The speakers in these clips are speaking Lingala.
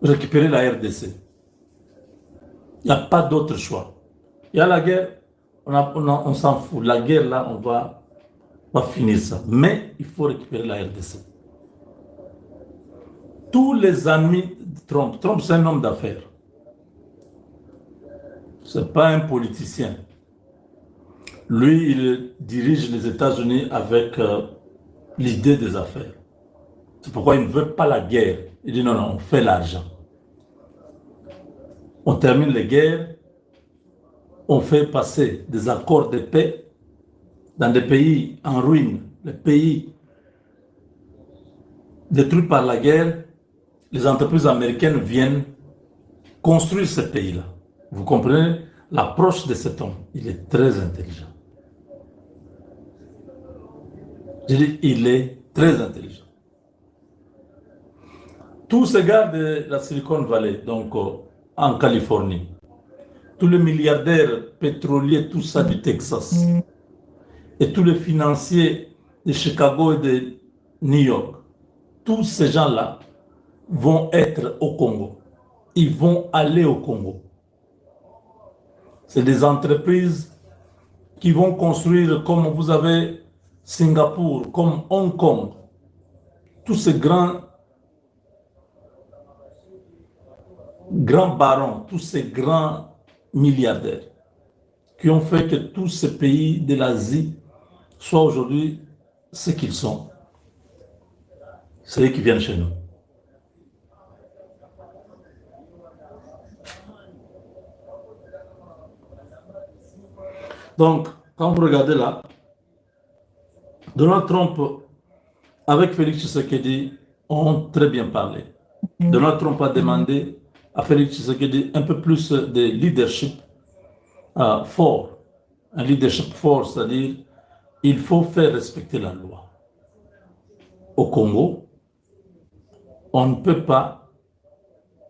récupérer la RDC. Il n'y a pas d'autre choix. Il y a la guerre, on s'en fout. La guerre, là, on va finir ça. Mais il faut récupérer la RDC. Tous les amis de Trump, Trump c'est un homme d'affaires. Ce n'est pas un politicien. Lui, il dirige les États-Unis avec l'idée des affaires. C'est pourquoi il ne veut pas la guerre. Il dit non, non, on fait l'argent. On termine les guerres, on fait passer des accords de paix dans des pays en ruine, les pays détruits par la guerre. Les entreprises américaines viennent construire ces pays-là. Vous comprenez l'approche de cet homme? Il est très intelligent. Je dis, il est très intelligent. Tous ces gars de la Silicon Valley, donc en Californie, tous les milliardaires pétroliers, tout ça du Texas, et tous les financiers de Chicago et de New York, tous ces gens-là vont être au Congo. Ils vont aller au Congo. C'est des entreprises qui vont construire, comme vous avez Singapour, comme Hong Kong, tous ces grands barons, tous ces grands milliardaires qui ont fait que tous ces pays de l'Asie soient aujourd'hui ce qu'ils sont. C'est eux qui viennent chez nous. Donc, quand vous regardez là, Donald Trump, avec Félix Tshisekedi, ont très bien parlé. Donald Trump a demandé à Félix Tshisekedi un peu plus de leadership fort. Un leadership fort, c'est-à-dire il faut faire respecter la loi. Au Congo, on ne peut pas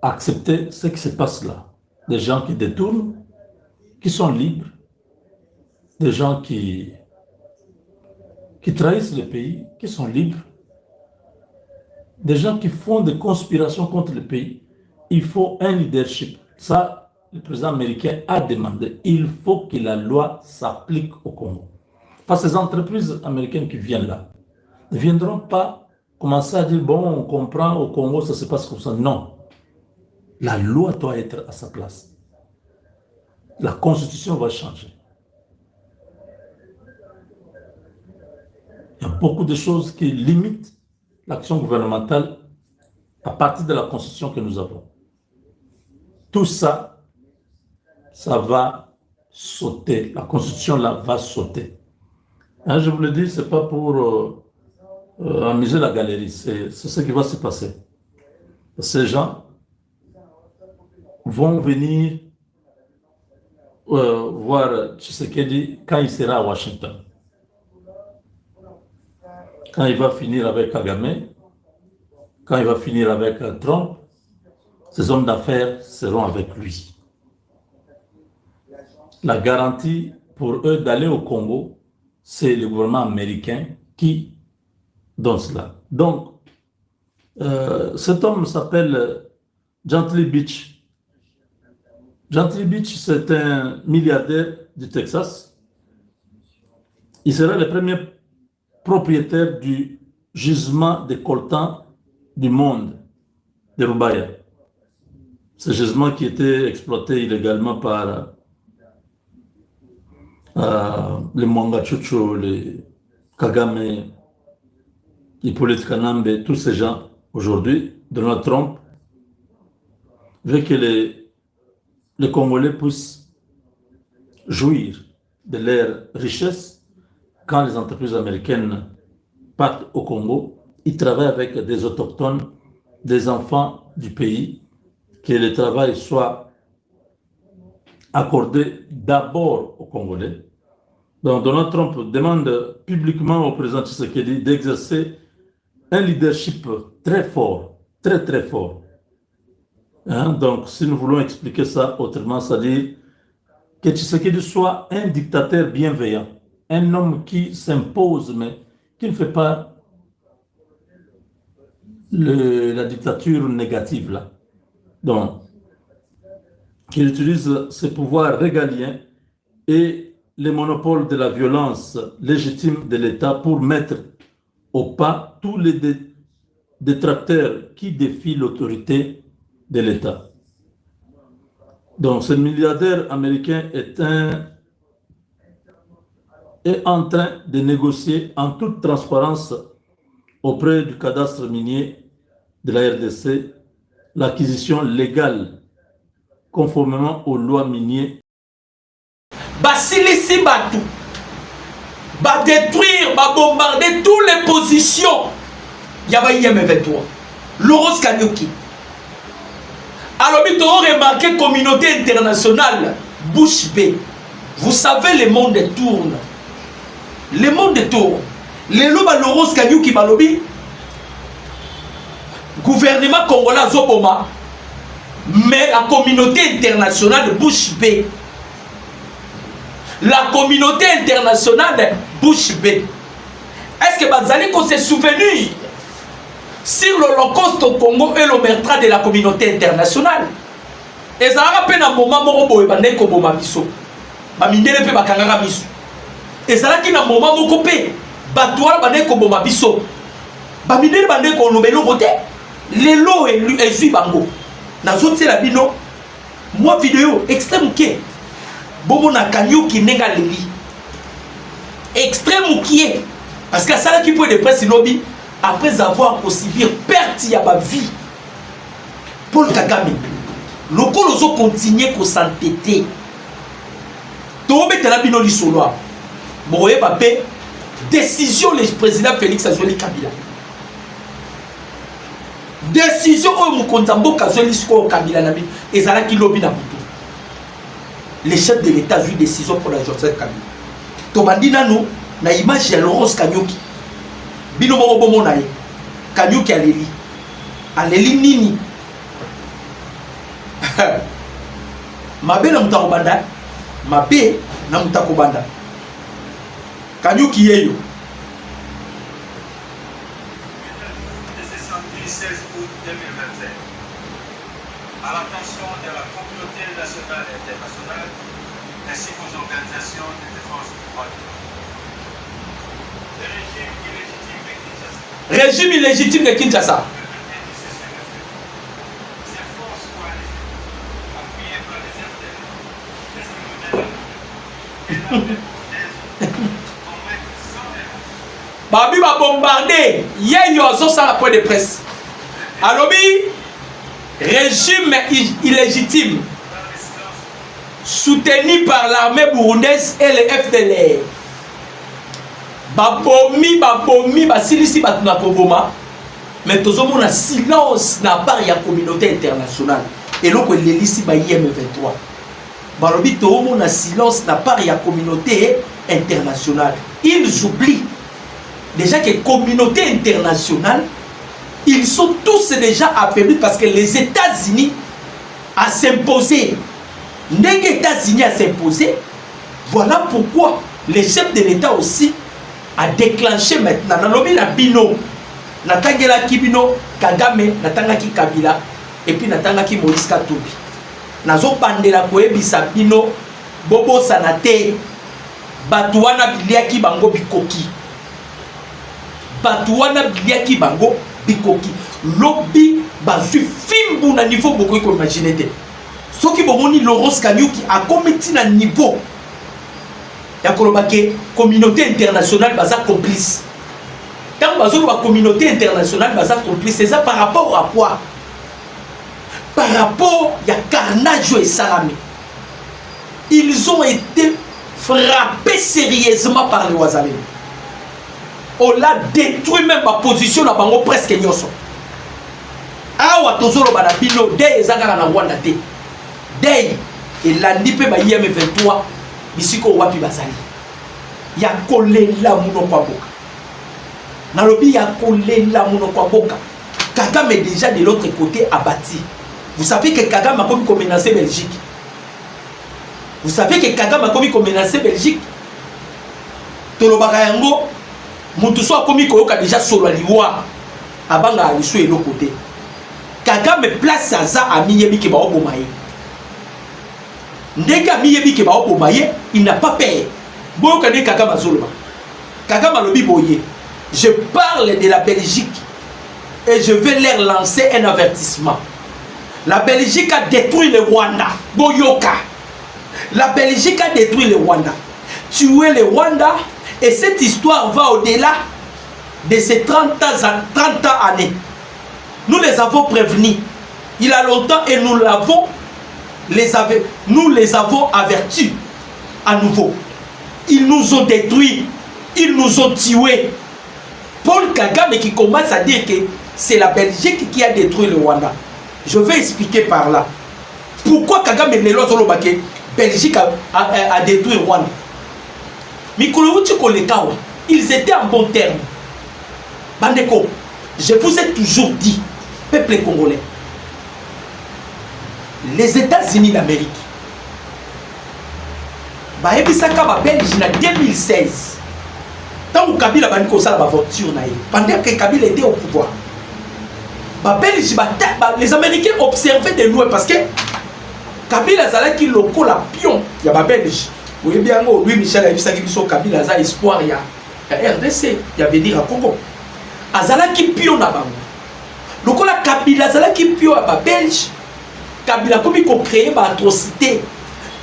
accepter ce qui se passe là. Des gens qui détournent, qui sont libres, des gens qui trahissent le pays, qui sont libres, des gens qui font des conspirations contre le pays. Il faut un leadership. Ça, le président américain a demandé. Il faut que la loi s'applique au Congo. Parce que ces entreprises américaines qui viennent là ne viendront pas commencer à dire, bon, on comprend, au Congo, ça se passe comme ça. Non. La loi doit être à sa place. La constitution va changer. Il y a beaucoup de choses qui limitent l'action gouvernementale à partir de la constitution que nous avons. Tout ça, ça va sauter. La constitution là va sauter. Hein, je vous le dis, ce n'est pas pour amuser la galerie, c'est ce qui va se passer. Ces gens vont venir voir Tshisekedi quand il sera à Washington. Quand il va finir avec Kagame, quand il va finir avec Trump, ces hommes d'affaires seront avec lui. La garantie pour eux d'aller au Congo, c'est le gouvernement américain qui donne cela. Donc, cet homme s'appelle Gentry Beach. Gentry Beach, c'est un milliardaire du Texas. Il sera le premier propriétaire du gisement de coltan du monde, de Rubaya. Ce gisement qui était exploité illégalement par les Mwangachuchu, les Kagame, Hippolyte Kanambe, tous ces gens aujourd'hui, Donald Trump, veut que les Congolais puissent jouir de leurs richesses. Quand les entreprises américaines partent au Congo, ils travaillent avec des autochtones, des enfants du pays, que le travail soit accordé d'abord aux Congolais. Donc Donald Trump demande publiquement au président Tshisekedi d'exercer un leadership très fort, très très fort. Hein? Donc si nous voulons expliquer ça autrement, c'est-à-dire que Tshisekedi soit un dictateur bienveillant, un homme qui s'impose, mais qui ne fait pas la dictature négative là. Donc, qu'il utilise ses pouvoirs régaliens et les monopoles de la violence légitime de l'État pour mettre au pas tous les détracteurs qui défient l'autorité de l'État. Donc, ce milliardaire américain est en train de négocier en toute transparence auprès du cadastre minier de la RDC l'acquisition légale conformément aux lois minières. Basilisi Batou, va détruire, va bombarder toutes les positions. Yaba IM23, Laurence Kanyuki. Alors, nous avons remarqué communauté internationale, bouche bée. Vous savez, le monde tourne. Le monde tourne. Les lois Laurence Kanyuki balobi, gouvernement congolais Zoboma, mais la communauté internationale bouche bée. La communauté internationale bouche bée. Est-ce que Bazali qu'on s'est souvenu sur l'Holocauste au Congo et le meurtre de la communauté internationale? Et ça a rappelé un moment où on a dit que on a dit et ça a été un moment où on a dit que on a dit les lots et suivent bango. Dans autres la bino, moi vidéo extrême qui bomo na Kanyuki nenga leli. Extrême qui est parce que ça qui peut de presse lobby après avoir aussi bien perdu à ma vie. Paul Kagame, le colosso continue à s'entêter. Tobe telabino li solo. Moye papé décision le président Félix Antoine Kabila. Décision au Mukonzambo Kazoli Sko Kabila Nabi et ça qui lobby na butu. Les chefs de l'État ont eu décision pour la Joseph Kabila. Tobandi nano na image ya Laurence Kanyuki. Bino moko bomo na ye. Kanyuki aleli. Aleli nini? Mabe na mutako banda. Mabe na mutako banda. Kanyuki yeyo. À l'attention de la communauté nationale et internationale, ainsi qu'aux organisations de défense du droit de l'homme. Le régime illégitime de Kinshasa. Ces forces coalisées, appuyées par les intérêts, Babi va bombarder. Hier, il y a un point de presse. Alobi, régime illégitime soutenu par l'armée burundaise et le FDLR. Babomi, basilisi batuna koboma. Mais tous on a silence na part ya communauté internationale. Et l'autre l'élisi ba IM23. Balobi to on a silence na part ya communauté internationale. Ils oublient déjà que communauté internationale, ils sont tous déjà affaiblis parce que les États-Unis a s'imposé. Les États-Unis a s'imposé. Voilà pourquoi les chefs de l'État aussi a déclenché maintenant. Nalobi na bino, natangela kibino Kagame, natangaki Kabila, et puis natangaki Moïse Katumbi. Nazo bandela koyebisa bino bobo sanate batuana biliaki bango bikoki. Batuana biliaki bango bikoki. Lobby bazui fimbu na niveau beaucoup qu'on imagine. Ce qui bomoni Laurence Kanyuki a commis na niveau. Ya kolobake communauté internationale baza complice. Tant bazo la communauté internationale baza complice, c'est ça par rapport à quoi? Par rapport à carnage et salami. Ils ont été frappés sérieusement par les Ouazalais. On l'a détruit même ma position na bango presque nyoso. Awa tozolo banabino dès ezaka na Rwanda te. Dès et landi pe ba IM23 bisiko wapi bazali. Ya kolela muno kwa boka. Nalobi ya kolela muno kwa boka. Kagame est déjà de l'autre côté abattu. Vous savez que Kagame a commis comme menacer Belgique. Vous savez que Kagame a commis comme menacer Belgique. Tolobaka yango mutu so a commis ko ka déjà solo liwa abanga aliso et l'autre côté. Kagame place aza amiyebi ke ba obomaye. Ndeka amiyebi ke ba obomaye, il n'a pas peur. Boyo kane Kagame azoloba. Kagame lobi boye. Je parle de la Belgique et je vais leur lancer un avertissement. La Belgique a détruit le Rwanda. Boyoka. La Belgique a détruit le Rwanda. Tué le Rwanda. Et cette histoire va au-delà de ces 30 années. Nous les avons prévenus. Il y a longtemps et nous les avons avertis à nouveau. Ils nous ont détruits. Ils nous ont tués. Paul Kagame qui commence à dire que c'est la Belgique qui a détruit le Rwanda. Je vais expliquer par là. Pourquoi Kagame Nelo Zolobake, Belgique a détruit le Rwanda. Ils étaient en bon terme. Bandeko, je vous ai toujours dit, peuple congolais, les États-Unis d'Amérique, Baebisaka ba Belgique en 2016. Tant que Kabila a dit ça la voiture, pendant que Kabila était au pouvoir, les Américains observaient de loin parce que Kabila Zala qui loco la pion, il y a Belge. Vous voyez bien, lui Michel a vu ça qui dit Kabila Zala espoir, il y a RDC, il y a venir à Congo. Azala qui pion na bango. Loco la Kabila Zala qui pion à Belge. Kabila comme il créé ba atrocité.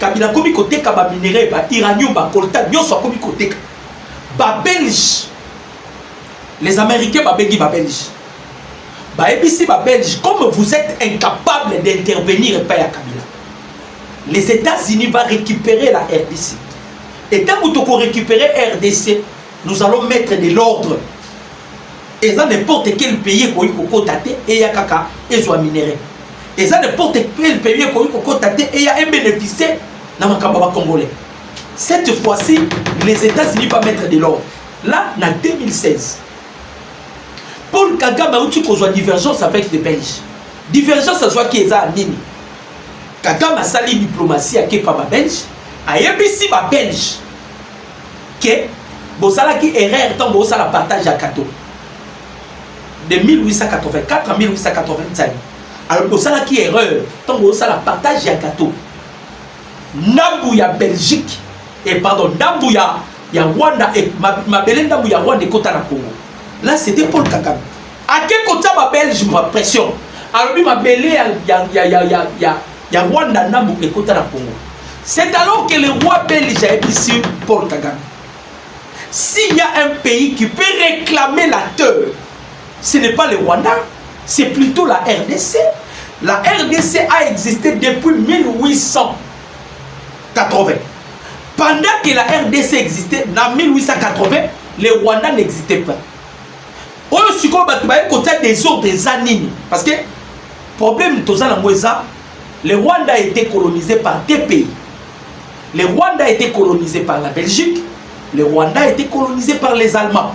Kabila comme il côté kaba minéraux, ba iranium, ba coltan, bien soit comme il côté. Ba Belge, les Américains ba bengi ba Belge. Ba ebisi ba Belge, comme vous êtes incapable d'intervenir et pas ya Kabila. Les États-Unis vont récupérer la RDC. Et tant que vous récupérez RDC, nous allons mettre de l'ordre. Et ça n'importe quel pays qui a cotaté et il y a caca et soit minéré. Et ça n'importe quel pays qui a cotaté et il y a un bénéficiaire dans le Kambaba congolais. Cette fois-ci, les États-Unis vont mettre de l'ordre. Là, en 2016, Paul Kagame a eu une divergence avec les Belges. Divergence, ça soit qui est à Nini. Kagame a sali diplomatie à Kepa Belge. A yebisi ba Belge. Que Bosala qui erreur tant Bosala partage à Kato. De 1884 à 1885. Alors Bosala qui erreur tant Bosala partage à Kato. Nabouya Belgique. Et pardon, Nabouya Rwanda et Mabele Nabouya Rwanda et Kota na Congo. Là c'était Paul Kagame. À quel côté ma Belge ma pression. Alors lui Mabele ya Rwanda Nabou et Kota na Congo. C'est alors que le roi belge a épisé Paul Kagame. S'il y a un pays qui peut réclamer la terre, ce n'est pas le Rwanda, c'est plutôt la RDC. La RDC a existé depuis 1880. Pendant que la RDC existait, en 1880, le Rwanda n'existait pas. Il y a des autres années. Parce que, problème de le Rwanda a été colonisé par deux pays. Le Rwanda a été colonisé par la Belgique. Le Rwanda a été colonisé par les Allemands.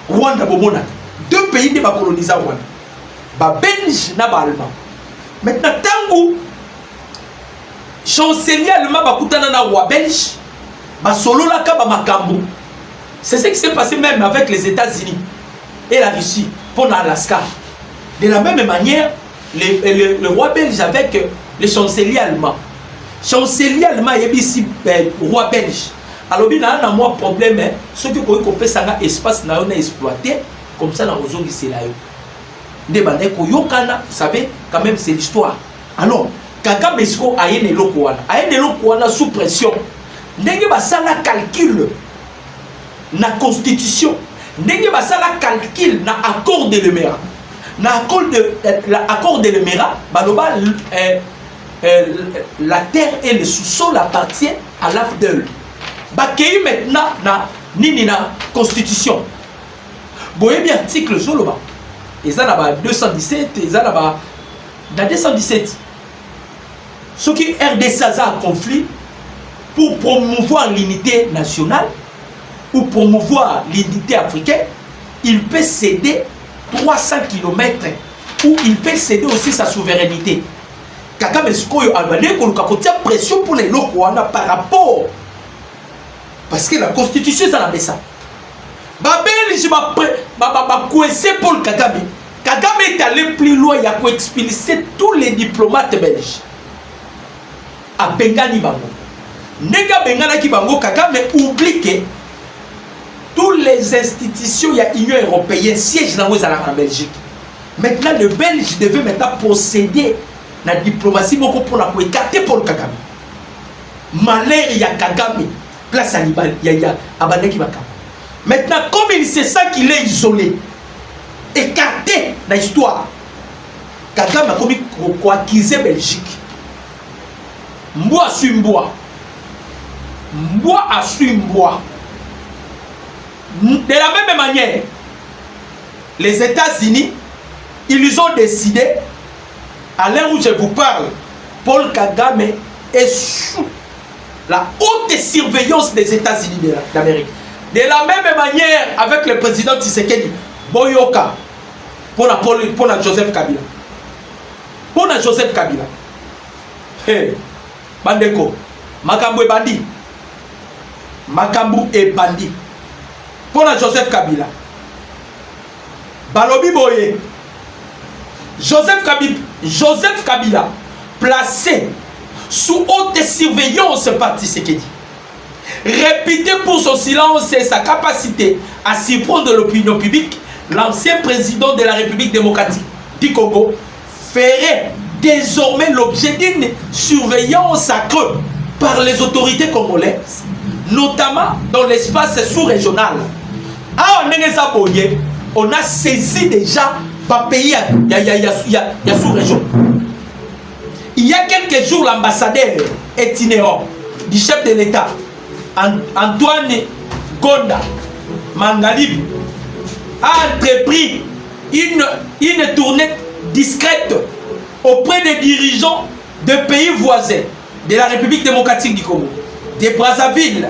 Rwanda, Bomona. Deux pays qui ont colonisé le Rwanda. Les Belges et les Allemands. Maintenant, tant que chancelier allemand va coûter un roi belge, c'est ce qui s'est passé même avec les États-Unis et la Russie pour l'Alaska. De la même manière, le roi belge avec le chancelier allemand. Chancelier allemand est ici roi belge. Alors il y a un problème, ceux qui ont fait ça espace n'a exploité comme ça dans les c'est là. Vous savez quand même c'est l'histoire. Alors Kagame Mesko a une lokoana sous pression. Ndenge basala calcul na constitution. Ndenge basala calcul na accord de Lemera. Na accord de Lemera, baloba la terre et le sous-sol appartiennent à l'AFDEL. Bakei maintenant na nini na constitution. Boye bien article Zoloba. Ils ont là 217, ils ont là 217. Ce qui RDC a un conflit pour promouvoir l'unité nationale ou promouvoir l'unité africaine, il peut céder 300 km ou il peut céder aussi sa souveraineté. Kagame Skoyo Albanais qu'on a pression pour les locaux par rapport. Parce que la constitution ça l'a fait ça. Babel, je m'a coincé Paul Kagame. Kagame est allé plus loin, il a expulsé tous les diplomates belges. À Bengani Bango. Nega Bengana ki Bango, Kagame oublie que toutes les institutions, il y a l'Union européenne, siège dans en Belgique. Maintenant, le Belge devait maintenant procéder à la diplomatie pour écarter Paul Kagame. Malheur, il y a Kagame. Place à Nibal, il y a Abaneki Bakam. Maintenant, comme il sait ça qu'il est isolé, écarté dans l'histoire, Kagame a commis quoi acquisé Belgique. Mboa suit Mboa. Mboa a suivi Mboa. De la même manière, les États-Unis, ils ont décidé, à l'heure où je vous parle, Paul Kagame est sous la haute surveillance des États-Unis d'Amérique. De la même manière, avec le président Tshisekedi, Boyoka, pour Joseph Kabila. Pour Joseph Kabila. Hey, Bandeko, Makambu et Bandi. Makambu et Bandi. Pour Joseph Balobi Boye. Joseph Kabila, placé sous haute surveillance par Tshisekedi. Réputé pour son silence et sa capacité à s'y prendre de l'opinion publique, l'ancien président de la République démocratique du Congo ferait désormais l'objet d'une surveillance accrue par les autorités congolaises, notamment dans l'espace sous-régional. On a saisi déjà par pays, il y a sous-région. Il y a quelques jours, l'ambassadeur itinérant du chef de l'État, Antoine Gonda Mangalib, a entrepris une tournée discrète auprès des dirigeants de pays voisins de la République démocratique du Congo, de Brazzaville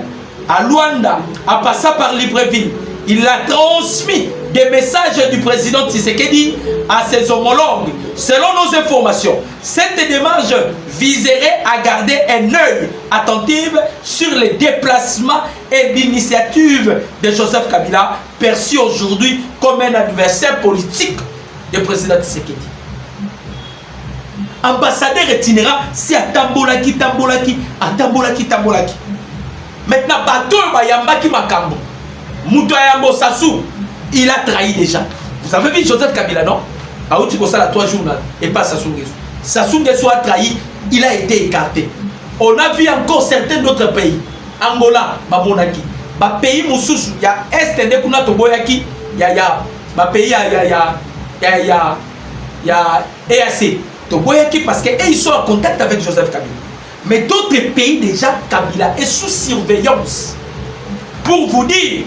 à Luanda, en passant par Libreville. Il a transmis des messages du président Tshisekedi à ses homologues. Selon nos informations, cette démarche viserait à garder un œil attentif sur les déplacements et l'initiative de Joseph Kabila, perçu aujourd'hui comme un adversaire politique du président Tshisekedi. Ambassadeur itinérant, c'est à Tambolaki. Maintenant, bateau Bayambaki Makambo. Moutayambo Sassou, il a trahi déjà. Vous avez vu Joseph Kabila, non? Aouti Kosala 3 jours et pas Sassou Nguesso. Sassou Nguesso a trahi, il a été écarté. On a vu encore certains d'autres pays. Angola, Bamonaki. Ba pays Moussous, il y a Est de Kuna Toboyaki, il y a ba pays, il y a EAC. Toboyaki parce qu'ils sont en contact avec Joseph Kabila. Mais d'autres pays déjà, Kabila est sous surveillance. Pour vous dire,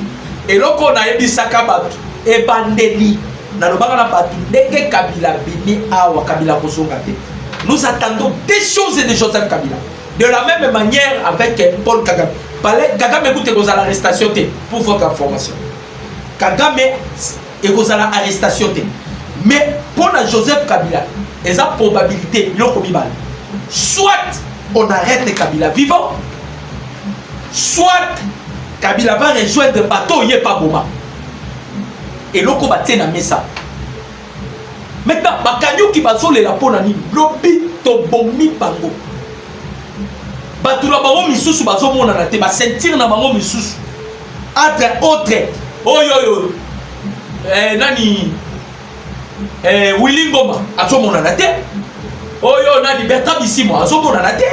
et lorsqu'on a dit Sakabatu, et Bandeli, nous attendons des choses de Joseph Kabila. De la même manière avec Paul Kagame. Kagame écoute l'arrestation pour votre information. Kagame est l'arrestation. Mais pour Joseph Kabila, il y a probabilité, soit on arrête Kabila vivant, soit Kabila va rejoindre le bateau, il n'est pas Boma. Et l'on va tenir ça. Maintenant, Bakanyo qui va soler la peau, lobby to bomi bango. Batula bango misusu bazo mona na te, ba sentir na bango misusu. Entre autres, oyoyo, nani, Willy Ngoma, azo mona na te. Oyo nani Bertrand Bisimwa, azo mona na te.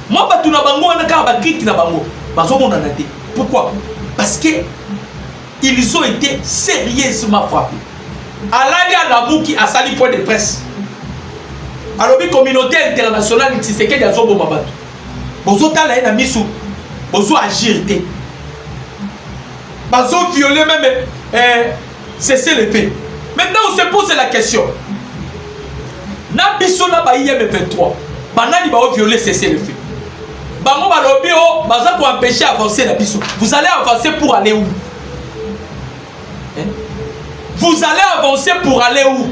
Moi batula bango wana ka ba kiti na bango, bazo mona na te. Pourquoi? Parce que ils ont été sérieusement frappés. Alali Alamuki a sali point de presse. Alors, la communauté internationale, c'est qu'il y a Zobo Mabato. Bozo Tala na misu, Bozo agir. Bozo violer même, cesser le fait. Maintenant, on se pose la question. Na biso na ba IM23, banani ba violer cesser le fait. Bango ba lobi o, baza pour empêcher avancer la biso. Vous allez avancer pour aller où? Vous allez avancer pour aller où?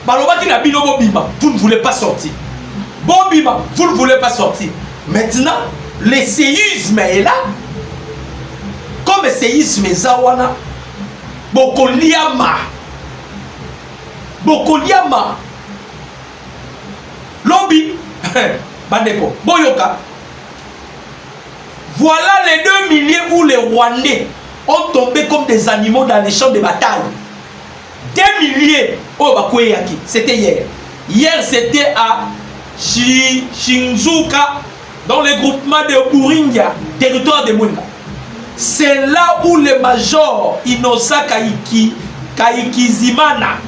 Balobaki na bino bobima, vous ne voulez pas sortir. Bobima, vous ne voulez pas sortir. Maintenant, le séisme est là. Comme le séisme est zawana, boko liama. bokoliama lobi bandeko boyoka. Voilà les 2 milliers où les Rwandais ont tombé comme des animaux dans les champs de bataille. 2 milliers. Oh, Bakoyaki. C'était hier. Hier, c'était à Shinzuka, dans le groupement de Buringa, territoire de Munda. C'est là où le major Inosa Kaikizimana,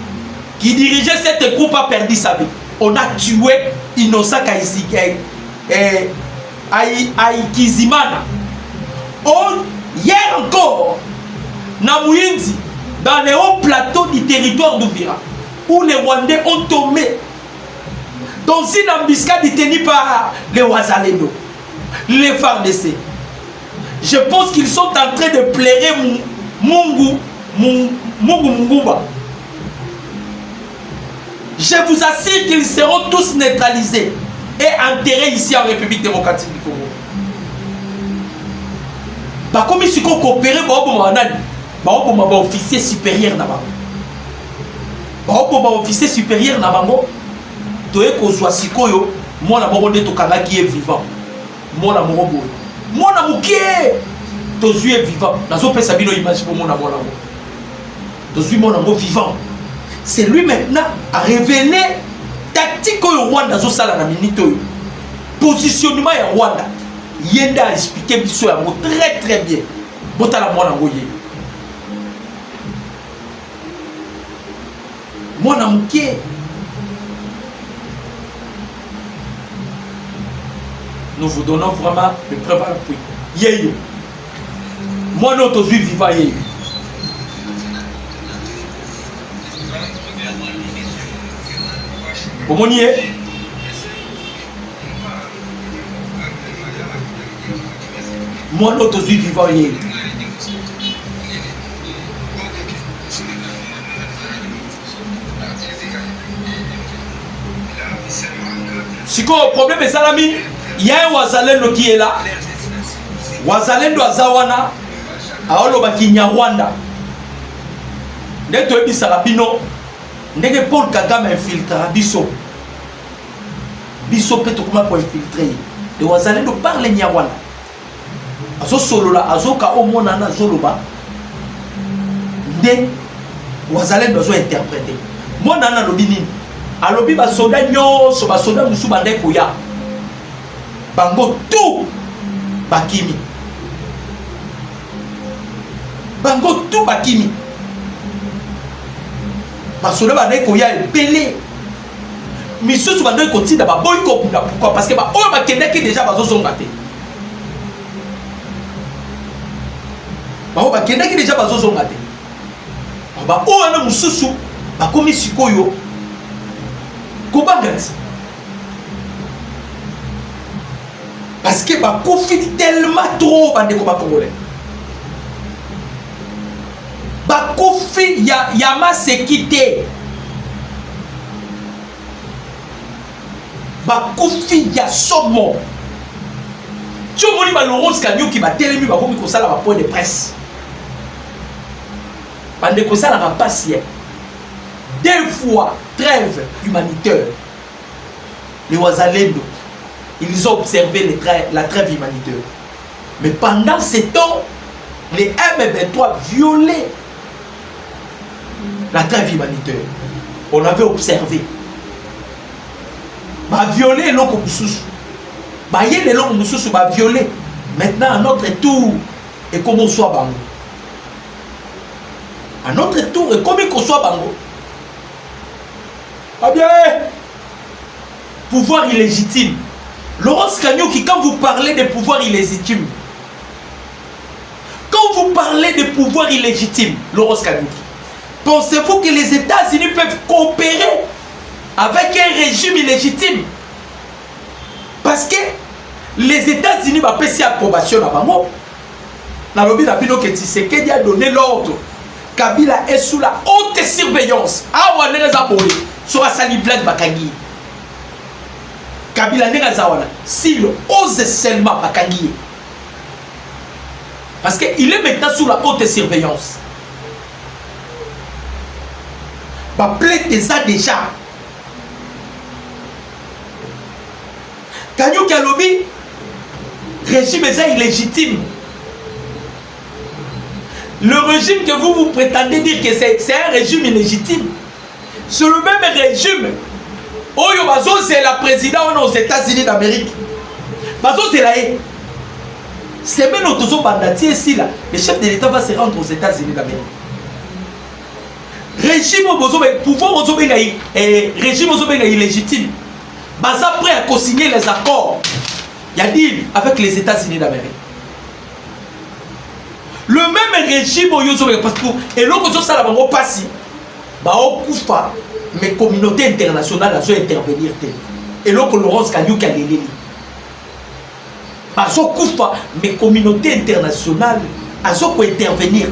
qui dirigeait cette groupe, a perdu sa vie. On a tué Inosa Aikizimana. Hier encore, Namouindi, dans les hauts plateaux du territoire d'Ouvira, où les Rwandais ont tombé dans une embuscade tenue par les Wazalendo, les FARDC. Je pense qu'ils sont en train de plairer Mungu Mungumba. Je vous assure qu'ils seront tous neutralisés et enterrés ici en République démocratique du Congo. Comme ils sont coopérés, officier supérieur na officier supérieur na bango toye kozwa sikoyo mwana moko nde tokangaki ye vivant mwana moko boye mwana mokie tozwi ye vivant nazopesa bino image pour mwana mwana mo tozwi mwana mo vivant. C'est lui maintenant a révélé tactique oyo Rwanda azosala na minute oyo positionnement ya Rwanda yenda a expliqué biso yango très très bien botala mwana ngo ye mwana mokie. Nous vous donnons vraiment le preuve à l'appui. Yeyo. Moi, notre vie vivant, yeyo. Comment on y est? Moi, notre vie vivant, yeyo. Si le problème est salami, il y a un Wazalendo qui est là. Wazalendo Azawana, Aoloba Kinyarwanda. Neto Ebisa Bino, Nege Paul Kagame infiltre Biso. Biso peut comment pour infiltrer. Le Wazalendo parle Nyarwanda. Azo Solola, Azoka Omonana Zoloba. De Wazalendo Azo interprété. Monana Lobinin. Alobi ba soda nyonso ba soda musu bande koya bango tout bakimi ba soda bande koya ebele misusu bande kotinda ba boy ko pourquoi parce que ba oyo ba kendaki déjà bazo zonga te ba oyo ba kendaki déjà bazo zonga te ba oyo na mususu ba komi sikoyo parce que bah confie tellement trop bandeko ba congolais ba confie ya ma sécurité ba confie ya somo tu moni ba Laurence Kanyuki qui ba telemi ba komi ko sala ba point de presse bandeko sala ba passer 2 fois trêve humanitaire. Les Wazalendo, ils ont observé la trêve humanitaire. Mais pendant ce temps, les M23 violaient la trêve humanitaire. On avait observé. Bah violer l'eau sous. Bah y a l'eau sous bah violer. Maintenant à notre tour et comme on soit bango. À notre tour et comme on soit bango. Ah bien, pouvoir illégitime. Laurence Kanyuki, quand vous parlez de pouvoir illégitime, Laurence Kanyuki, pensez-vous que les États-Unis peuvent coopérer avec un régime illégitime? Parce que les États-Unis vont passer approbation à Bango. Dans le but que Tshisekedi a donné l'ordre. Kabila est sous la haute surveillance. Ah, on est sur la sali blague bakangi. Kabila n'est pas s'il ose seulement bakangi. Parce qu'il est maintenant sous la haute surveillance. baplainte eza déjà. Kanyuki alobi régime est illégitime. Le régime que vous prétendez dire que c'est un régime illégitime, c'est le même régime. Oyo bazo c'est la président aux États-Unis d'Amérique. Bazo c'est la haie. C'est même notre bandati ici là. Le chef de l'État va se rendre aux États-Unis d'Amérique. Régime au pouvoir au régime au illégitime. Baza prêt à co-signer les accords. Il y a dit avec les États-Unis d'Amérique. Le même régime au parce que et l'autre ça la bango passi. Ba o kufa mais communauté internationale a dû intervenir. Et l'autre Laurence Kanyuki a lélé. Ba so kufa mais communauté internationale a dû intervenir.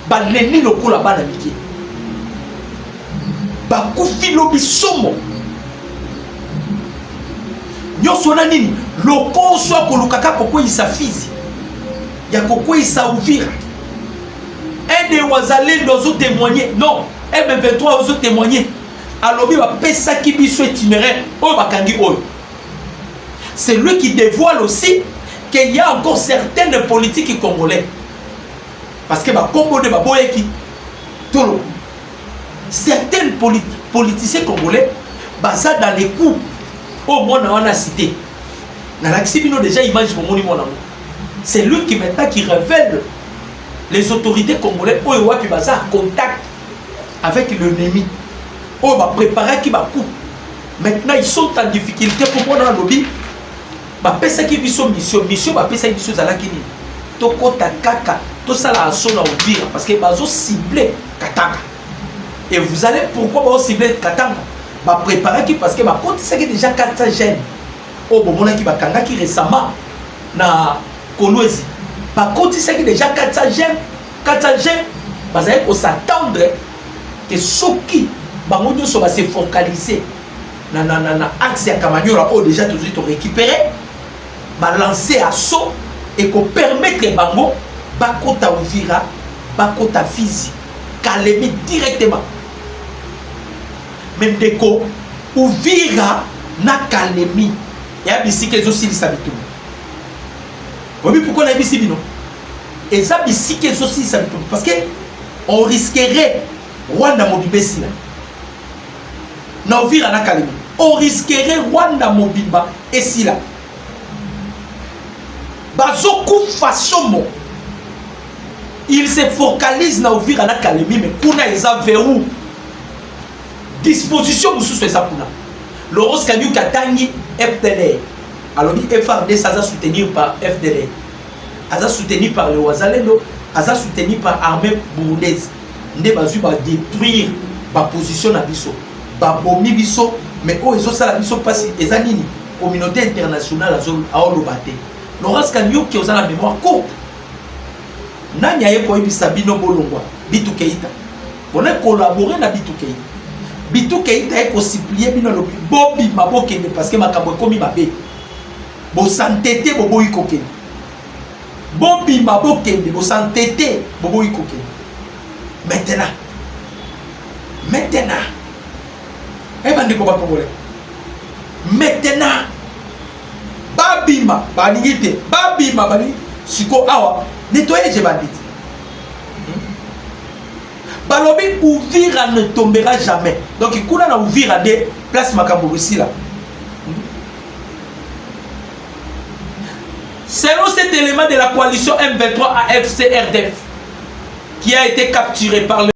Ba leni lokola bana miki. Ba kufi lobi somo. Nyoso na nini loko so kolukaka poko isafizi ya koko isa Uvira aide wazalendo zo témoigner non M23 zo témoigner alobi ba pesa ki biso itinéraire o bakangi oyo. C'est lui qui dévoile aussi qu'il y a encore certaines politiques congolais parce que ba Congo de baboyeki tolo certaines politiciens congolais basés dans les coups. Au moins on a cité. Déjà image c'est lui qui maintenant qui révèle les autorités congolaises où il y a contact avec l'ennemi. Où il va préparer qui va coup. Maintenant ils sont en difficulté pour moi dans le lobby. Bah pesa qui mission bah pesa mission zalakini. Toko takaka tout ça la sonne au pire parce que bazo ciblé Katanga. Et vous allez pourquoi bazo ciblé Katanga? Va préparer qui parce que ma compte c'est que déjà 400 jeunes au moment qui va kanga qui récemment na Kolwezi par contre c'est que déjà 400 jeunes bah ça faut s'attendre que ceux qui bah mon Dieu va se focaliser na axe ya Kamanyola oh déjà tout de suite récupérer bah lancer assaut et qu'on permettre bango ba kota Uvira ba kota Fizi Kalemi directement. Même déco Uvira na Kalemi et abisi que aussi ça bitou. Oui pourquoi na abisi bino? Et ça bisi que aussi ça bitou parce que on risquerait Rwanda Mobibesi là. Na Uvira na Kalemi. On risquerait Rwanda Mobiba et si là. Bazoku façon il se focalise na Uvira na Kalemi mais kuna eza verrou. Disposition sous ça pour là. Laurence Kanyuki Katangi FDLR. Alors dit FRD ça a soutenu par FDLR. Ça soutenu par le Wazalendo, ça soutenu par l'armée burundaise. Ndé bazu ba détruire ba position na biso. Ba bomi biso mais oh ils ont ça la biso passe ezanini communauté internationale a olobate. Laurence Kanyuki qui a la mémoire courte. Nani aye ko ibisa bino bolongwa Bitu Keita. On a collaboré na Bitu Keita. Bitu Keita est possible bino lo bobi mabokende parce que makambo komi mabe. Bo santete bobo ikokende. Bobi mabokende bo santete bobo ikokende. Maintenant. Bande ko ba congolais. Maintenant. Babima baningite, babima bani siko awa nettoyer les bandits. Balobi Uvira ne tombera jamais. Donc il y a Uvira des places Makambo ici là. Selon cet élément de la coalition M23 AFC-RDF qui a été capturé par le